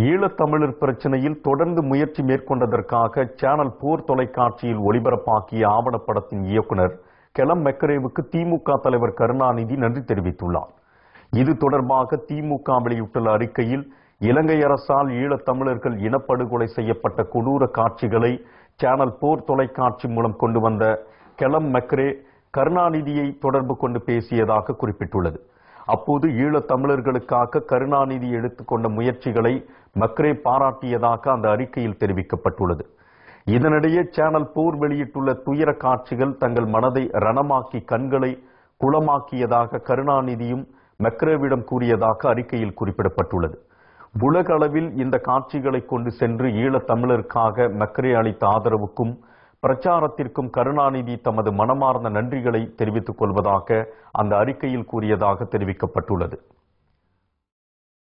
ஈழத்தமிழர் பிரச்சினையில் தொடர்ந்து முயற்சி மேற்கொண்டதற்காக சேனல் போர் தொலைக்காட்சியில் ஒளிபரப்பாக்கிய ஆவணப்படத்தின் இயக்குனர் கெலம் மெக்கரேவுக்கு திமுக தலைவர் கருணாநிதி நன்றி தெரிவித்துள்ளார். இது தொடர்பாக திமுக வெளியிட்டுள்ள அறிக்கையில், இலங்கை அரசால் ஈழத்தமிழர்கள் இனப்படுகொலை செய்யப்பட்ட கொடூர காட்சிகளை சேனல் போர் தொலைக்காட்சி மூலம் கொண்டு வந்த கெலம் மெக்கரே கருணாநிதியை தொடர்பு கொண்டு பேசியதாக குறிப்பிட்டுள்ளது. அப்போது ஈழத்தமிழர்களுக்காக கருணாநிதி எடுத்துக்கொண்ட முயற்சிகளை மெக்கரே பாராட்டியதாக அந்த அறிக்கையில் தெரிவிக்கப்பட்டுள்ளது. இதனிடையே சேனல் போர் வெளியிட்டுள்ள துயர காட்சிகள் தங்கள் மனதை ரணமாக்கி கண்களை குளமாக்கியதாக கருணாநிதியும் மெக்கரேவிடம் கூறியதாக அறிக்கையில் குறிப்பிடப்பட்டுள்ளது. உலக அளவில் இந்த காட்சிகளை கொண்டு சென்று ஈழத்தமிழருக்காக மெக்கரே அளித்த ஆதரவுக்கும் பிரச்சாரத்திற்கும் கருணாநிதி தமது மனமார்ந்த நன்றிகளை தெரிவித்துக் கொள்வதாக அந்த அறிக்கையில் கூறியதாக தெரிவிக்கப்பட்டுள்ளது.